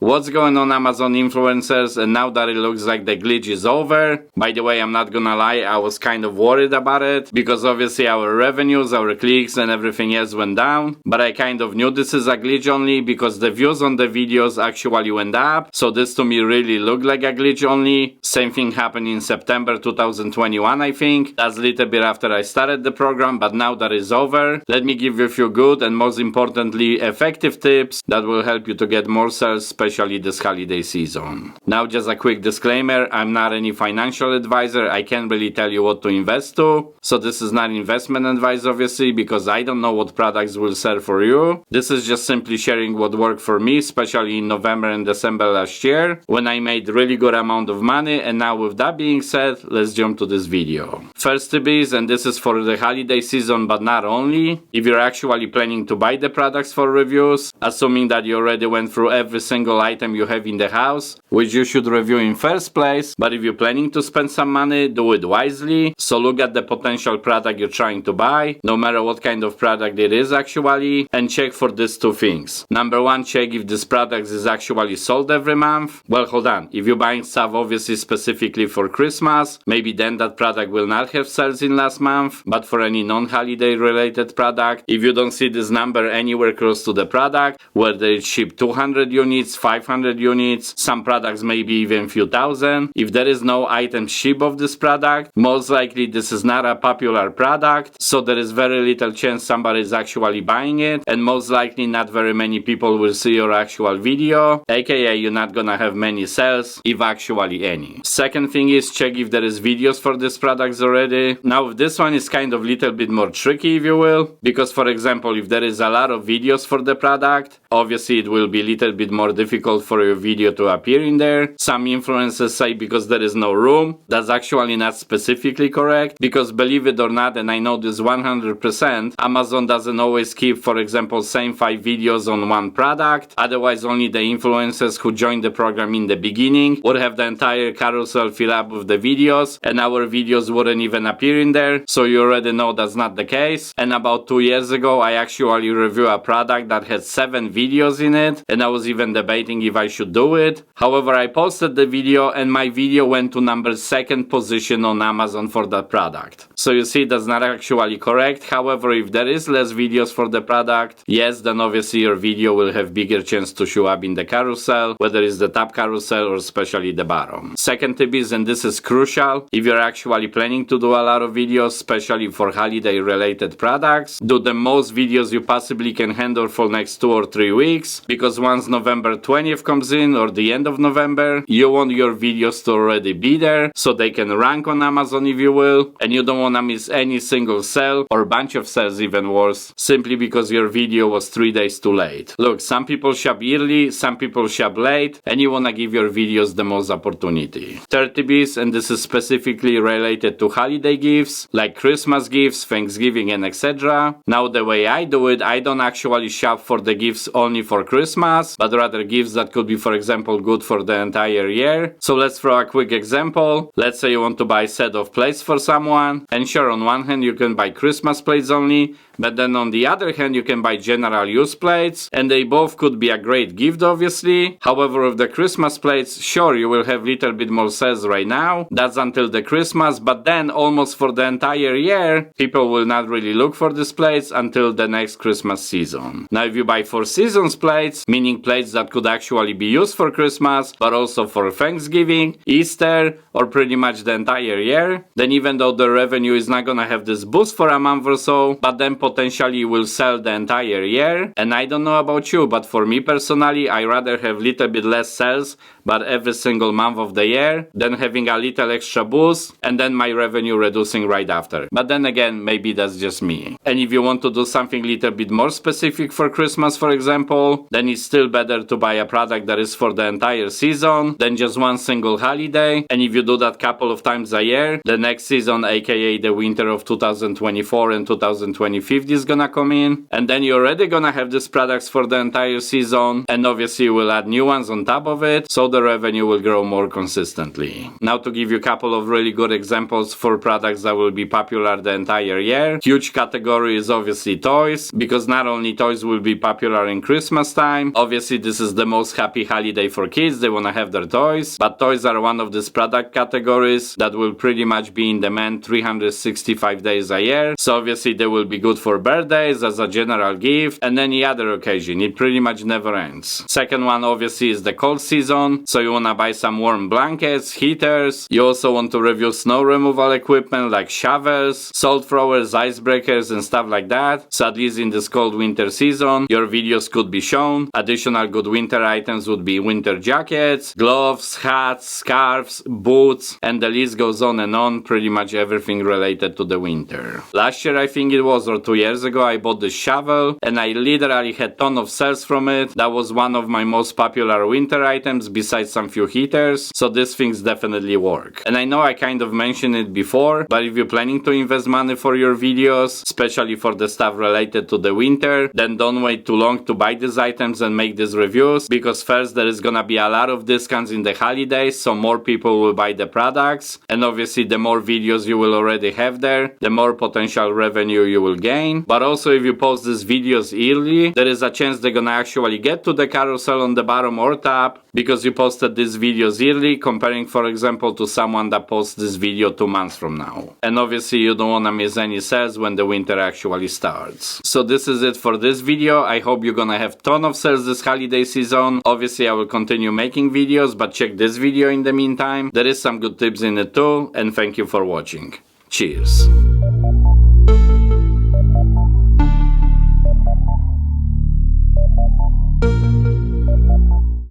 What's going on, Amazon influencers? And now that it looks like the glitch is over, by the way, I'm not gonna lie, I was kind of worried about it, because obviously our revenues, our clicks and everything else went down, but I kind of knew this is a glitch only because the views on the videos actually went up, so this to me really looked like a glitch only. Same thing happened in September 2021, I think. That's a little bit after I started the program, but now that is over, let me give you a few good and most importantly effective tips that will help you to get more sales, especially this holiday season. Now just a quick disclaimer, I'm not any financial advisor, I can't really tell you what to invest to, so this is not investment advice obviously, because I don't know what products will sell for you. This is just simply sharing what worked for me, especially in November and December last year, when I made really good amount of money. And now with that being said, let's jump to this video. First tip is, and this is for the holiday season but not only, if you're actually planning to buy the products for reviews, assuming that you already went through every single item you have in the house, which you should review in first place, but if you're planning to spend some money, do it wisely. So look at the potential product you're trying to buy, no matter what kind of product it is actually, and check for these two things. Number one, check if this product is actually sold every month. Well, hold on, if you're buying stuff obviously specifically for Christmas, maybe then that product will not have sales in last month, but for any non-holiday related product, if you don't see this number anywhere close to the product, whether it's shipped 200 units, 500 units, some products maybe even few thousand, if there is no item shipped of this product, most likely this is not a popular product, so there is very little chance somebody is actually buying it, and most likely not very many people will see your actual video, aka you're not gonna have many sales, if actually any. Second thing is, check if there is videos for these products already. Now this one is kind of little bit more tricky, if you will, because for example, if there is a lot of videos for the product, obviously it will be a little bit more difficult for your video to appear in there. Some influencers say because there is no room. That's actually not specifically correct, because believe it or not, and I know this 100%, Amazon doesn't always keep, for example, same 5 videos on one product. Otherwise only the influencers who joined the program in the beginning would have the entire carousel fill up with the videos, and our videos wouldn't even appear in there, so you already know that's not the case. And about 2 years ago I actually reviewed a product that had 7 videos in it, and I was even debating if I should do it. However, I posted the video and my video went to number 2nd position on Amazon for that product. So you see, that's not actually correct. However, if there is less videos for the product, yes, then obviously your video will have bigger chance to show up in the carousel, whether it's the top carousel or especially the bottom. Second tip is, and this is crucial, if you're actually planning to do a lot of videos, especially for holiday related products, do the most videos you possibly can handle for next 2 or 3 weeks, because once November 20th comes in, or the end of November, you want your videos to already be there, so they can rank on Amazon, if you will, and you don't want to miss any single sale, or bunch of sales even worse, simply because your video was 3 days too late. Look, some people shop early, some people shop late, and you want to give your videos the most opportunity. Third tip is, and this is specifically related to holiday gifts, like Christmas gifts, Thanksgiving and etc. Now the way I do it, I don't actually shop for the gifts only for Christmas, but rather gifts that could be, for example, good for the entire year. So let's throw a quick example. Let's say you want to buy a set of plates for someone, and sure, on one hand you can buy Christmas plates only, but then on the other hand you can buy general use plates, and they both could be a great gift obviously. However, with the Christmas plates, sure, you will have little bit more sales right now, that's until the Christmas, but then almost for the entire year people will not really look for these plates until the next Christmas season. Now if you buy 4 seasons plates, meaning plates that could actually be used for Christmas but also for Thanksgiving, Easter, or pretty much the entire year, then even though the revenue is not gonna have this boost for a month or so, but then potentially you will sell the entire year. And I don't know about you, but for me personally, I rather have little bit less sales but every single month of the year than having a little extra boost and then my revenue reducing right after. But then again, maybe that's just me. And if you want to do something little bit more specific for Christmas, for example, then it's still better to buy a product that is for the entire season than just one single holiday. And if you do that couple of times a year, the next season, aka the winter of 2024 and 2025, 25th is gonna come in, and then you're already gonna have these products for the entire season, and obviously you will add new ones on top of it, so the revenue will grow more consistently. Now to give you a couple of really good examples for products that will be popular the entire year. Huge category is obviously toys, because not only toys will be popular in Christmas time, obviously this is the most happy holiday for kids, they wanna have their toys, but toys are one of these product categories that will pretty much be in demand 365 days a year, so obviously they will be good for birthdays, as a general gift, and any other occasion. It pretty much never ends. Second one obviously is the cold season, so you wanna buy some warm blankets, heaters, you also want to review snow removal equipment like shovels, salt throwers, icebreakers and stuff like that, so at least in this cold winter season your videos could be shown. Additional good winter items would be winter jackets, gloves, hats, scarves, boots, and the list goes on and on, pretty much everything related to the winter. Last year I think it was, or 2 years ago, I bought this shovel and I literally had ton of sales from it. That was one of my most popular winter items besides some few heaters, so these things definitely work. And I know I kind of mentioned it before, but if you're planning to invest money for your videos, especially for the stuff related to the winter, then don't wait too long to buy these items and make these reviews, because first there is gonna be a lot of discounts in the holidays, so more people will buy the products, and obviously the more videos you will already have there, the more potential revenue you will gain. But also if you post these videos early, there is a chance they're gonna actually get to the carousel on the bottom or top, because you posted these videos early, comparing for example to someone that posts this video 2 months from now. And obviously you don't wanna miss any sales when the winter actually starts. So this is it for this video. I hope you're gonna have ton of sales this holiday season. Obviously I will continue making videos, but check this video in the meantime. There is some good tips in it too, and thank you for watching. Cheers!